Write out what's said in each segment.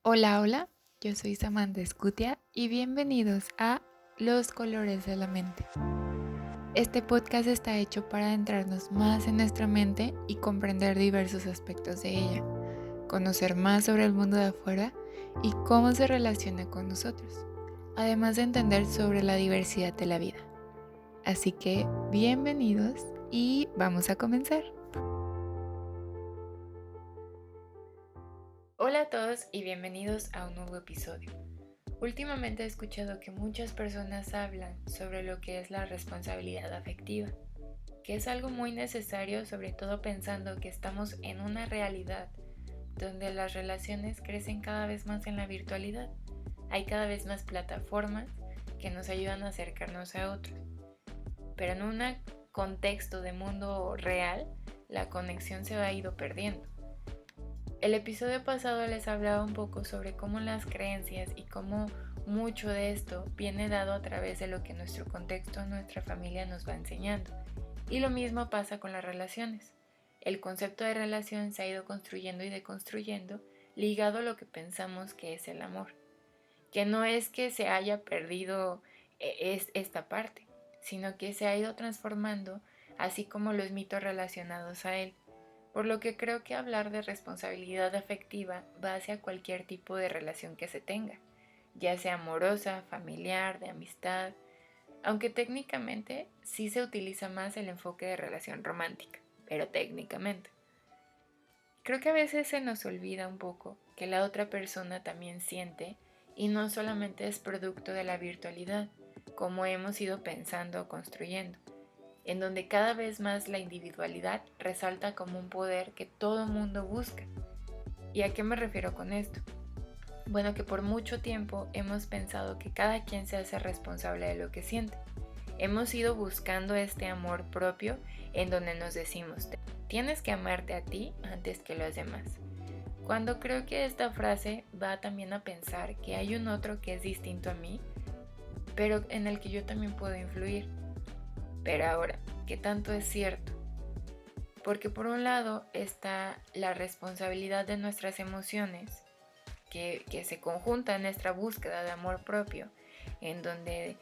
Hola, hola, yo soy Samantha Escutia y bienvenidos a Los Colores de la Mente. Este podcast está hecho para adentrarnos más en nuestra mente y comprender diversos aspectos de ella, conocer más sobre el mundo de afuera y cómo se relaciona con nosotros, además de entender sobre la diversidad de la vida. Así que bienvenidos y vamos a comenzar. Hola a todos y bienvenidos a un nuevo episodio. Últimamente he escuchado que muchas personas hablan sobre lo que es la responsabilidad afectiva, que es algo muy necesario, sobre todo pensando que estamos en una realidad donde las relaciones crecen cada vez más en la virtualidad. Hay cada vez más plataformas que nos ayudan a acercarnos a otros, pero en un contexto de mundo real, la conexión se ha ido perdiendo. El episodio pasado les hablaba un poco sobre cómo las creencias y cómo mucho de esto viene dado a través de lo que nuestro contexto, nuestra familia nos va enseñando. Y lo mismo pasa con las relaciones. El concepto de relación se ha ido construyendo y deconstruyendo ligado a lo que pensamos que es el amor. Que no es que se haya perdido esta parte, sino que se ha ido transformando, así como los mitos relacionados a él. Por lo que creo que hablar de responsabilidad afectiva va hacia cualquier tipo de relación que se tenga, ya sea amorosa, familiar, de amistad, aunque técnicamente sí se utiliza más el enfoque de relación romántica, pero técnicamente. Creo que a veces se nos olvida un poco que la otra persona también siente y no solamente es producto de la virtualidad, como hemos ido pensando o construyendo, en donde cada vez más la individualidad resalta como un poder que todo mundo busca. ¿Y a qué me refiero con esto? Bueno, que por mucho tiempo hemos pensado que cada quien se hace responsable de lo que siente. Hemos ido buscando este amor propio en donde nos decimos, tienes que amarte a ti antes que los demás. Cuando creo que esta frase va también a pensar que hay un otro que es distinto a mí, pero en el que yo también puedo influir. Pero ahora, ¿qué tanto es cierto? Porque por un lado está la responsabilidad de nuestras emociones, que se conjunta en nuestra búsqueda de amor propio, en donde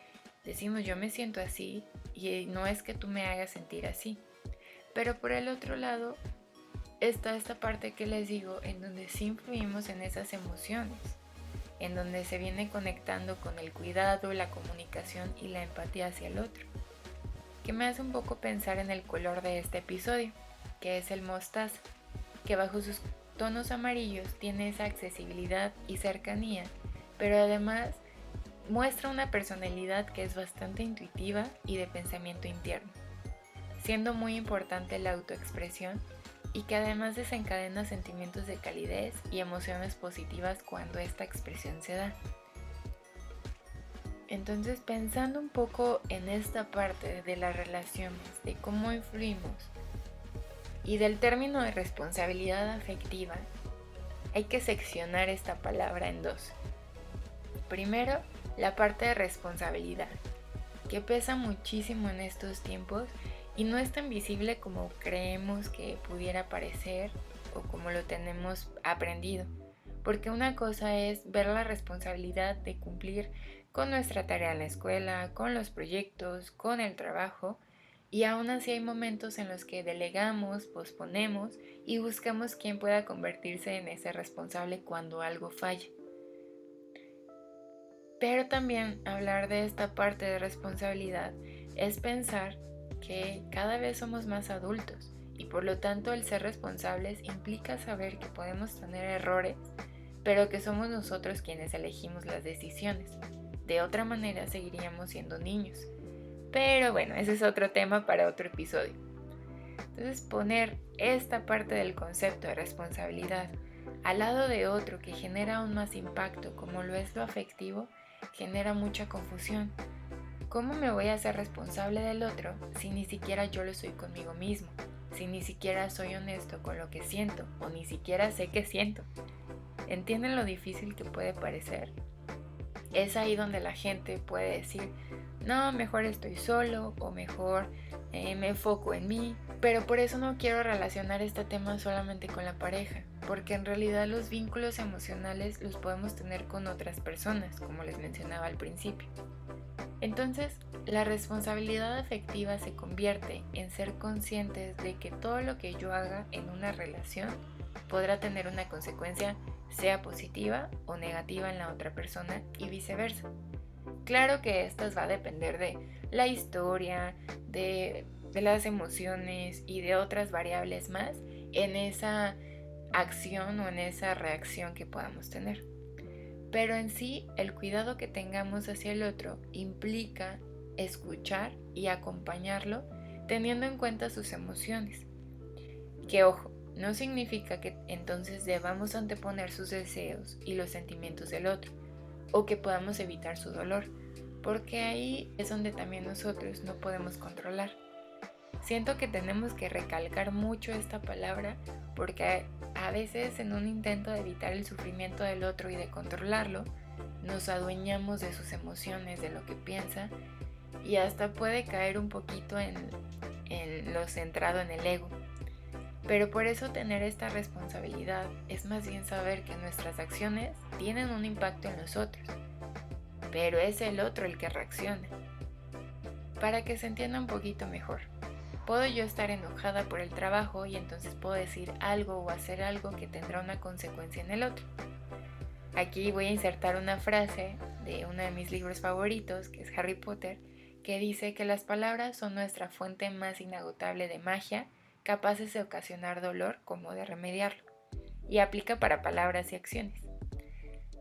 decimos yo me siento así y no es que tú me hagas sentir así. Pero por el otro lado está esta parte que les digo, en donde sí influimos en esas emociones, en donde se viene conectando con el cuidado, la comunicación y la empatía hacia el otro, que me hace un poco pensar en el color de este episodio, que es el mostaza, que bajo sus tonos amarillos tiene esa accesibilidad y cercanía, pero además muestra una personalidad que es bastante intuitiva y de pensamiento interno, siendo muy importante la autoexpresión y que además desencadena sentimientos de calidez y emociones positivas cuando esta expresión se da. Entonces, pensando un poco en esta parte de las relaciones, de cómo influimos y del término de responsabilidad afectiva, hay que seccionar esta palabra en dos. Primero, la parte de responsabilidad, que pesa muchísimo en estos tiempos y no es tan visible como creemos que pudiera parecer o como lo tenemos aprendido. Porque una cosa es ver la responsabilidad de cumplir con nuestra tarea en la escuela, con los proyectos, con el trabajo, y aún así hay momentos en los que delegamos, posponemos y buscamos quién pueda convertirse en ese responsable cuando algo falla. Pero también hablar de esta parte de responsabilidad es pensar que cada vez somos más adultos y por lo tanto el ser responsables implica saber que podemos tener errores, pero que somos nosotros quienes elegimos las decisiones. De otra manera seguiríamos siendo niños. Pero bueno, ese es otro tema para otro episodio. Entonces poner esta parte del concepto de responsabilidad al lado de otro que genera aún más impacto como lo es lo afectivo, genera mucha confusión. ¿Cómo me voy a hacer responsable del otro si ni siquiera yo lo soy conmigo mismo? Si ni siquiera soy honesto con lo que siento o ni siquiera sé qué siento. ¿Entienden lo difícil que puede parecer? Es ahí donde la gente puede decir, no, mejor estoy solo o mejor me enfoco en mí, pero por eso no quiero relacionar este tema solamente con la pareja, porque en realidad los vínculos emocionales los podemos tener con otras personas, como les mencionaba al principio. Entonces, la responsabilidad afectiva se convierte en ser conscientes de que todo lo que yo haga en una relación podrá tener una consecuencia, sea positiva o negativa en la otra persona y viceversa. Claro que estas va a depender de la historia, de las emociones y de otras variables más en esa acción o en esa reacción que podamos tener. Pero en sí, el cuidado que tengamos hacia el otro implica escuchar y acompañarlo teniendo en cuenta sus emociones. Que ojo, no significa que entonces debamos anteponer sus deseos y los sentimientos del otro, o que podamos evitar su dolor, porque ahí es donde también nosotros no podemos controlar. Siento que tenemos que recalcar mucho esta palabra porque a veces en un intento de evitar el sufrimiento del otro y de controlarlo, nos adueñamos de sus emociones, de lo que piensa, y hasta puede caer un poquito en lo centrado en el ego. Pero por eso tener esta responsabilidad es más bien saber que nuestras acciones tienen un impacto en los otros, pero es el otro el que reacciona. Para que se entienda un poquito mejor, puedo yo estar enojada por el trabajo y entonces puedo decir algo o hacer algo que tendrá una consecuencia en el otro. Aquí voy a insertar una frase de uno de mis libros favoritos, que es Harry Potter, que dice que las palabras son nuestra fuente más inagotable de magia, capaces de ocasionar dolor como de remediarlo, y aplica para palabras y acciones.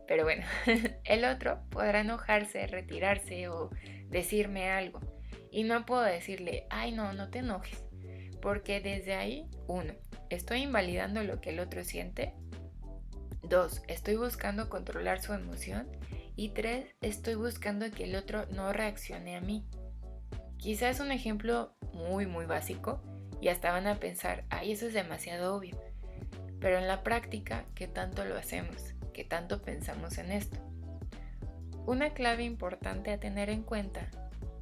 Pero bueno, el otro podrá enojarse, retirarse o decirme algo, y no puedo decirle, ay no te enojes, porque desde ahí, 1, estoy invalidando lo que el otro siente, 2, estoy buscando controlar su emoción, y 3, estoy buscando que el otro no reaccione a mí. Quizás es un ejemplo muy básico, y hasta van a pensar, ay, eso es demasiado obvio, pero en la práctica, ¿qué tanto lo hacemos? ¿Qué tanto pensamos en esto? Una clave importante a tener en cuenta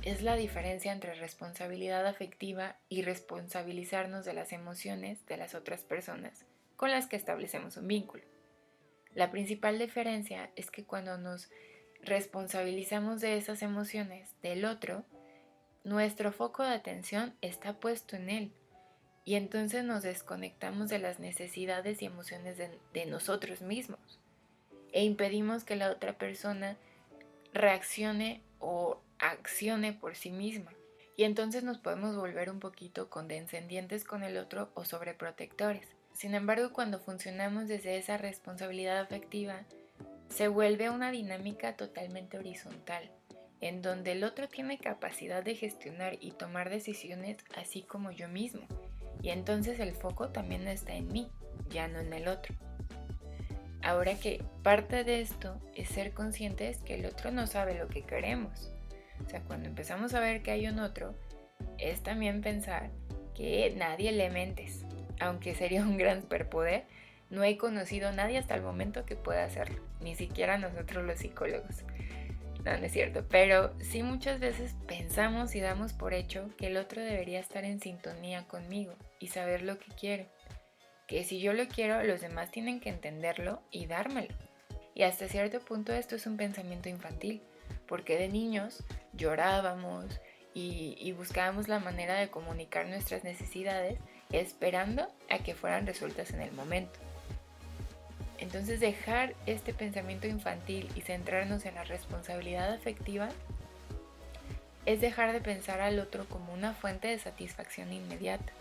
es la diferencia entre responsabilidad afectiva y responsabilizarnos de las emociones de las otras personas con las que establecemos un vínculo. La principal diferencia es que cuando nos responsabilizamos de esas emociones del otro, nuestro foco de atención está puesto en él y entonces nos desconectamos de las necesidades y emociones de nosotros mismos e impedimos que la otra persona reaccione o accione por sí misma. Y entonces nos podemos volver un poquito condescendientes con el otro o sobreprotectores. Sin embargo, cuando funcionamos desde esa responsabilidad afectiva, se vuelve una dinámica totalmente horizontal, en donde el otro tiene capacidad de gestionar y tomar decisiones así como yo mismo. Y entonces el foco también está en mí, ya no en el otro. Ahora que parte de esto es ser conscientes que el otro no sabe lo que queremos. O sea, cuando empezamos a ver que hay un otro, es también pensar que nadie le mentes. Aunque sería un gran superpoder, no he conocido a nadie hasta el momento que pueda hacerlo, ni siquiera nosotros los psicólogos. No es cierto, pero sí muchas veces pensamos y damos por hecho que el otro debería estar en sintonía conmigo y saber lo que quiero. Que si yo lo quiero, los demás tienen que entenderlo y dármelo. Y hasta cierto punto esto es un pensamiento infantil, porque de niños llorábamos y buscábamos la manera de comunicar nuestras necesidades esperando a que fueran resueltas en el momento. Entonces dejar este pensamiento infantil y centrarnos en la responsabilidad afectiva es dejar de pensar al otro como una fuente de satisfacción inmediata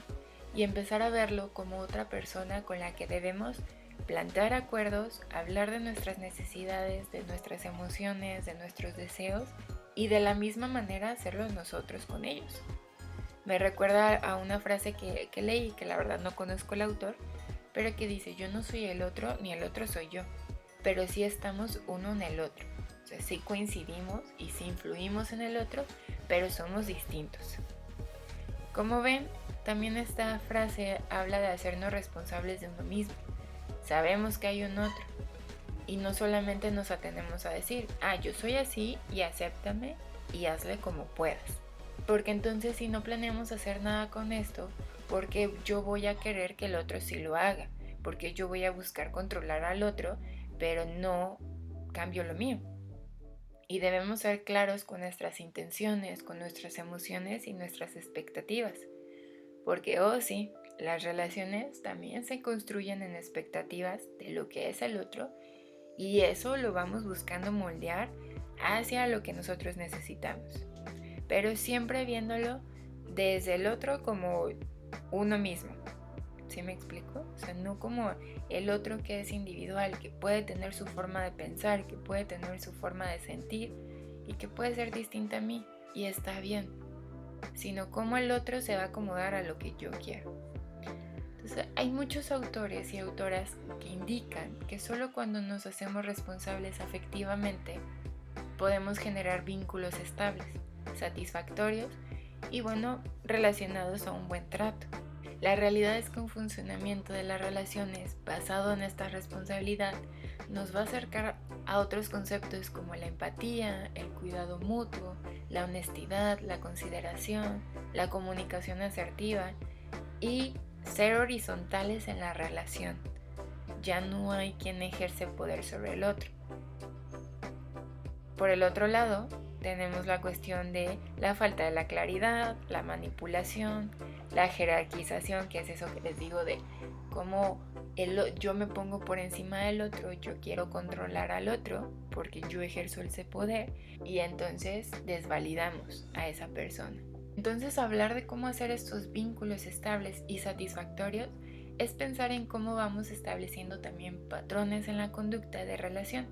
y empezar a verlo como otra persona con la que debemos plantear acuerdos, hablar de nuestras necesidades, de nuestras emociones, de nuestros deseos y de la misma manera hacerlo nosotros con ellos. Me recuerda a una frase que leí, que la verdad no conozco el autor, pero que dice, yo no soy el otro ni el otro soy yo, pero sí estamos uno en el otro. O sea, sí coincidimos y sí influimos en el otro, pero somos distintos. Como ven, también esta frase habla de hacernos responsables de uno mismo. Sabemos que hay un otro y no solamente nos atenemos a decir, yo soy así y acéptame y hazle como puedas. Porque entonces si no planeamos hacer nada con esto, porque yo voy a querer que el otro sí lo haga, porque yo voy a buscar controlar al otro, pero no cambio lo mío. Y debemos ser claros con nuestras intenciones, con nuestras emociones y nuestras expectativas. Porque, oh sí, las relaciones también se construyen en expectativas de lo que es el otro y eso lo vamos buscando moldear hacia lo que nosotros necesitamos. Pero siempre viéndolo desde el otro como uno mismo. ¿Sí me explico? O sea, no como el otro que es individual, que puede tener su forma de pensar, que puede tener su forma de sentir y que puede ser distinta a mí y está bien, sino cómo el otro se va a acomodar a lo que yo quiero. Entonces, hay muchos autores y autoras que indican que solo cuando nos hacemos responsables afectivamente podemos generar vínculos estables, satisfactorios y relacionados a un buen trato. La realidad es que un funcionamiento de las relaciones basado en esta responsabilidad nos va a acercar a otros conceptos como la empatía, el cuidado mutuo, la honestidad, la consideración, la comunicación asertiva y ser horizontales en la relación. Ya no hay quien ejerce poder sobre el otro. Por el otro lado, tenemos la cuestión de la falta de la claridad, la manipulación, la jerarquización, que es eso que les digo de cómo yo me pongo por encima del otro, yo quiero controlar al otro porque yo ejerzo ese poder y entonces desvalidamos a esa persona. Entonces hablar de cómo hacer estos vínculos estables y satisfactorios es pensar en cómo vamos estableciendo también patrones en la conducta de relación,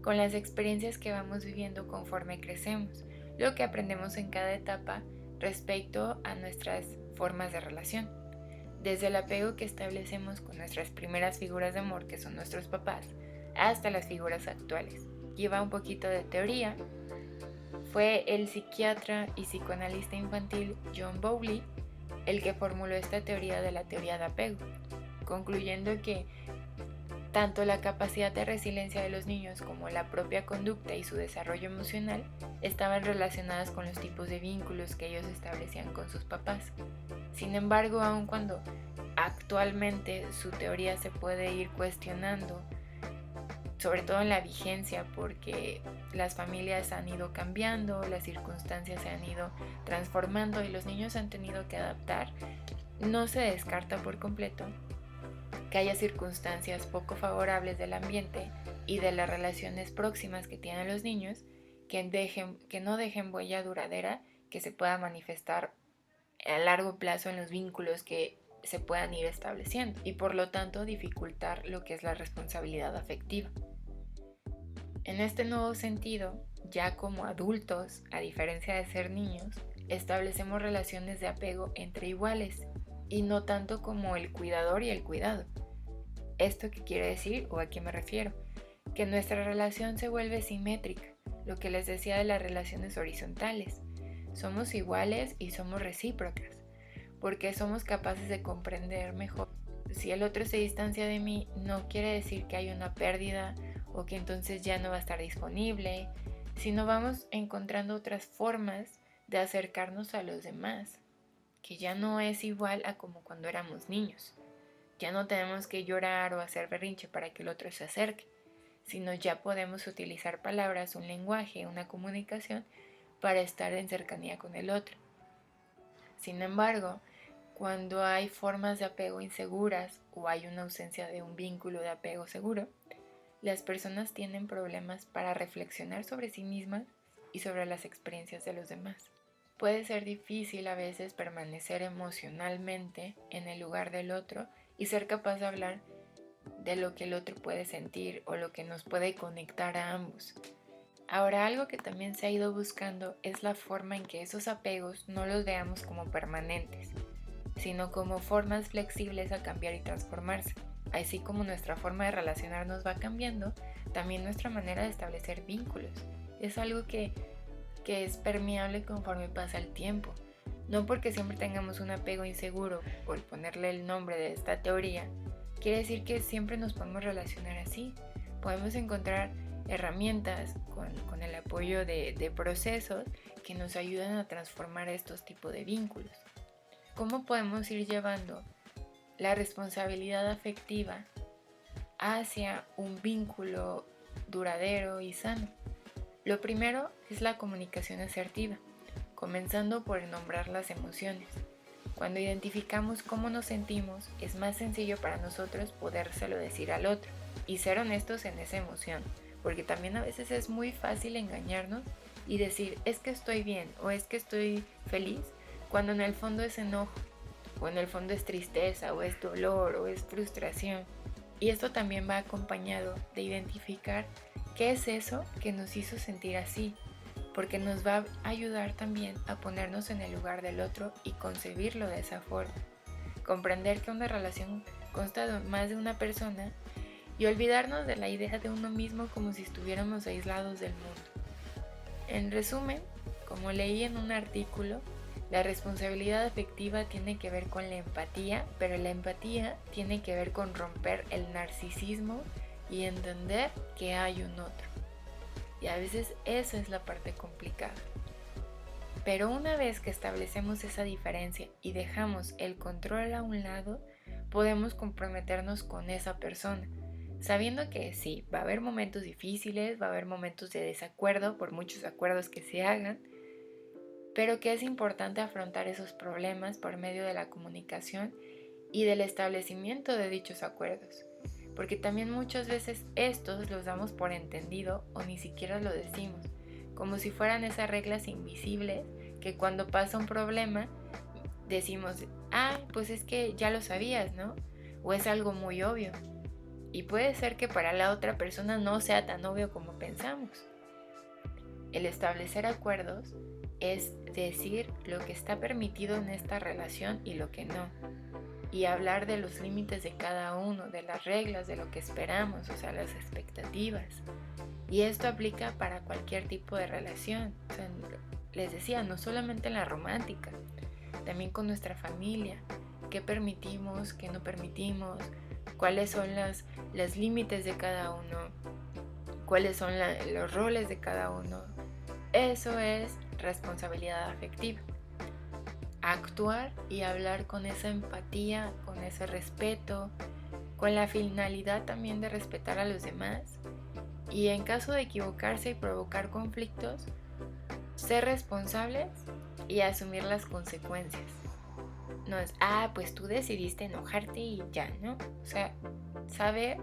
con las experiencias que vamos viviendo conforme crecemos, lo que aprendemos en cada etapa respecto a nuestras formas de relación, desde el apego que establecemos con nuestras primeras figuras de amor, que son nuestros papás, hasta las figuras actuales. Lleva un poquito de teoría. Fue el psiquiatra y psicoanalista infantil John Bowlby el que formuló esta teoría de la teoría de apego, concluyendo que tanto la capacidad de resiliencia de los niños como la propia conducta y su desarrollo emocional estaban relacionadas con los tipos de vínculos que ellos establecían con sus papás. Sin embargo, aun cuando actualmente su teoría se puede ir cuestionando, sobre todo en la vigencia, porque las familias han ido cambiando, las circunstancias se han ido transformando y los niños han tenido que adaptar, no se descarta por completo que haya circunstancias poco favorables del ambiente y de las relaciones próximas que tienen los niños que no dejen huella duradera que se pueda manifestar a largo plazo en los vínculos que se puedan ir estableciendo y por lo tanto dificultar lo que es la responsabilidad afectiva. En este nuevo sentido, ya como adultos, a diferencia de ser niños, establecemos relaciones de apego entre iguales y no tanto como el cuidador y el cuidado. ¿Esto qué quiere decir o a qué me refiero? Que nuestra relación se vuelve simétrica, lo que les decía de las relaciones horizontales. Somos iguales y somos recíprocas, porque somos capaces de comprender mejor. Si el otro se distancia de mí, no quiere decir que hay una pérdida o que entonces ya no va a estar disponible, sino vamos encontrando otras formas de acercarnos a los demás, que ya no es igual a como cuando éramos niños. Ya no tenemos que llorar o hacer berrinche para que el otro se acerque, sino ya podemos utilizar palabras, un lenguaje, una comunicación para estar en cercanía con el otro. Sin embargo, cuando hay formas de apego inseguras o hay una ausencia de un vínculo de apego seguro, las personas tienen problemas para reflexionar sobre sí mismas y sobre las experiencias de los demás. Puede ser difícil a veces permanecer emocionalmente en el lugar del otro y ser capaz de hablar de lo que el otro puede sentir o lo que nos puede conectar a ambos. Ahora, algo que también se ha ido buscando es la forma en que esos apegos no los veamos como permanentes, sino como formas flexibles a cambiar y transformarse. Así como nuestra forma de relacionarnos va cambiando, también nuestra manera de establecer vínculos. Es algo que es permeable conforme pasa el tiempo. No porque siempre tengamos un apego inseguro, por ponerle el nombre de esta teoría, quiere decir que siempre nos podemos relacionar así. Podemos encontrar herramientas, con el apoyo de procesos que nos ayudan a transformar estos tipos de vínculos. ¿Cómo podemos ir llevando la responsabilidad afectiva hacia un vínculo duradero y sano? Lo primero es la comunicación asertiva, comenzando por nombrar las emociones. Cuando identificamos cómo nos sentimos, es más sencillo para nosotros podérselo decir al otro y ser honestos en esa emoción, porque también a veces es muy fácil engañarnos y decir es que estoy bien o es que estoy feliz, cuando en el fondo es enojo, o en el fondo es tristeza, o es dolor, o es frustración. Y esto también va acompañado de identificar qué es eso que nos hizo sentir así, porque nos va a ayudar también a ponernos en el lugar del otro y concebirlo de esa forma. Comprender que una relación consta de más de una persona y olvidarnos de la idea de uno mismo como si estuviéramos aislados del mundo. En resumen, como leí en un artículo, la responsabilidad afectiva tiene que ver con la empatía, pero la empatía tiene que ver con romper el narcisismo y entender que hay un otro. Y a veces esa es la parte complicada. Pero una vez que establecemos esa diferencia y dejamos el control a un lado, podemos comprometernos con esa persona, sabiendo que sí, va a haber momentos difíciles, va a haber momentos de desacuerdo por muchos acuerdos que se hagan, pero que es importante afrontar esos problemas por medio de la comunicación y del establecimiento de dichos acuerdos, porque también muchas veces estos los damos por entendido o ni siquiera lo decimos, como si fueran esas reglas invisibles que cuando pasa un problema decimos, pues es que ya lo sabías, ¿no? O es algo muy obvio. Y puede ser que para la otra persona no sea tan obvio como pensamos. El establecer acuerdos es decir lo que está permitido en esta relación y lo que no. Y hablar de los límites de cada uno, de las reglas, de lo que esperamos, o sea, las expectativas. Y esto aplica para cualquier tipo de relación. O sea, les decía, no solamente en la romántica, también con nuestra familia. ¿Qué permitimos, qué no permitimos? ¿Cuáles son los límites de cada uno? ¿Cuáles son los roles de cada uno? Eso es responsabilidad afectiva. Actuar y hablar con esa empatía, con ese respeto, con la finalidad también de respetar a los demás. Y en caso de equivocarse y provocar conflictos, ser responsables y asumir las consecuencias. No es, pues tú decidiste enojarte y ya, ¿no? O sea, saber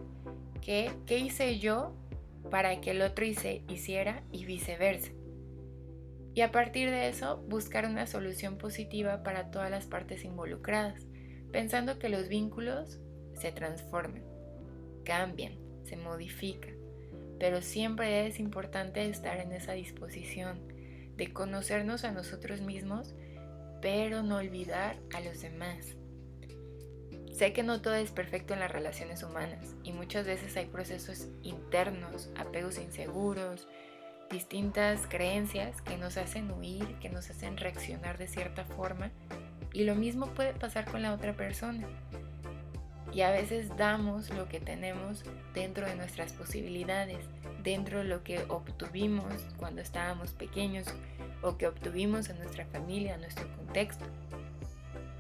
qué hice yo para que el otro hiciera y viceversa. Y a partir de eso, buscar una solución positiva para todas las partes involucradas, pensando que los vínculos se transforman, cambian, se modifican, pero siempre es importante estar en esa disposición de conocernos a nosotros mismos, pero no olvidar a los demás. Sé que no todo es perfecto en las relaciones humanas y muchas veces hay procesos internos, apegos inseguros, distintas creencias que nos hacen huir, que nos hacen reaccionar de cierta forma, y lo mismo puede pasar con la otra persona. Y a veces damos lo que tenemos dentro de nuestras posibilidades, dentro de lo que obtuvimos cuando estábamos pequeños o que obtuvimos en nuestra familia, en nuestro contexto.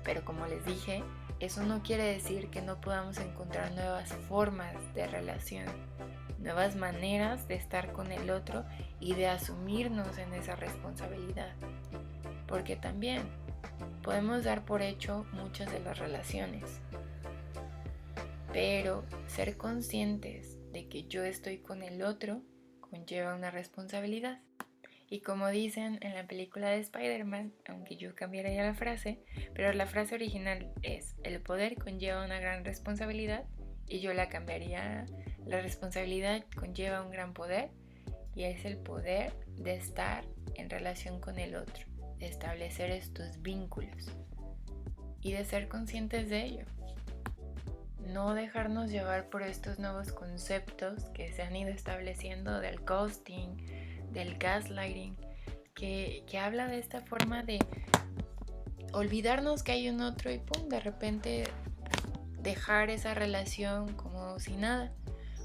Pero como les dije, eso no quiere decir que no podamos encontrar nuevas formas de relación, nuevas maneras de estar con el otro y de asumirnos en esa responsabilidad. Porque también podemos dar por hecho muchas de las relaciones, pero ser conscientes de que yo estoy con el otro conlleva una responsabilidad. Y como dicen en la película de Spider-Man, aunque yo cambiara ya la frase, pero la frase original es: el poder conlleva una gran responsabilidad, y yo la cambiaría: la responsabilidad conlleva un gran poder, y es el poder de estar en relación con el otro, de establecer estos vínculos y de ser conscientes de ello. No dejarnos llevar por estos nuevos conceptos que se han ido estableciendo del ghosting, del gaslighting, que habla de esta forma de olvidarnos que hay un otro y pum, de repente dejar esa relación como si nada.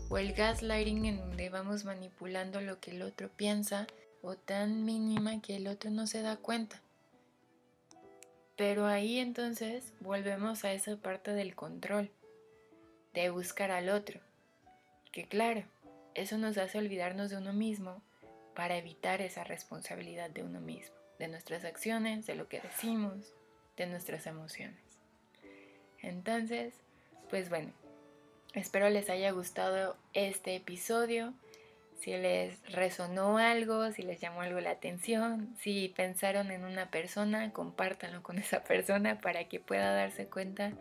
o el gaslighting, en donde vamos manipulando lo que el otro piensa, o tan mínima que el otro no se da cuenta. Pero ahí entonces volvemos a esa parte del control, de buscar al otro. Que claro, eso nos hace olvidarnos de uno mismo para evitar esa responsabilidad de uno mismo, de nuestras acciones, de lo que decimos, de nuestras emociones. Entonces, pues bueno, espero les haya gustado este episodio. Si les resonó algo, si les llamó algo la atención, si pensaron en una persona, compártanlo con esa persona para que pueda darse cuenta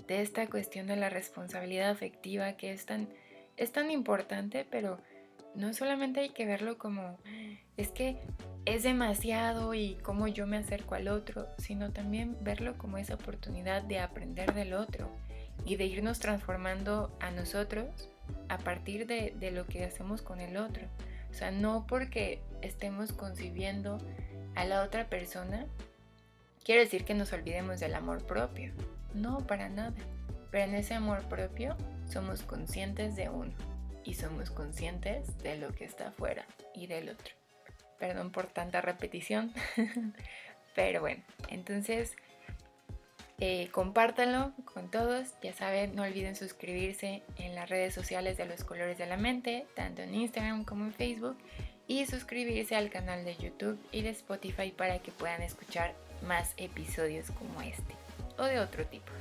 de esta cuestión de la responsabilidad afectiva, que es tan importante, pero no solamente hay que verlo como es que es demasiado y cómo yo me acerco al otro, sino también verlo como esa oportunidad de aprender del otro y de irnos transformando a nosotros a partir de lo que hacemos con el otro. O sea, no porque estemos concibiendo a la otra persona quiere decir que nos olvidemos del amor propio. No, para nada. Pero en ese amor propio somos conscientes de uno y somos conscientes de lo que está afuera y del otro. Perdón por tanta repetición, pero bueno, entonces compártanlo con todos. Ya saben, no olviden suscribirse en las redes sociales de Los Colores de la Mente, tanto en Instagram como en Facebook, y suscribirse al canal de YouTube y de Spotify para que puedan escuchar más episodios como este o de otro tipo.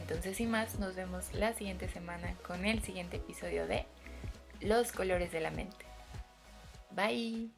Entonces, sin más, nos vemos la siguiente semana con el siguiente episodio de Los Colores de la Mente. Bye.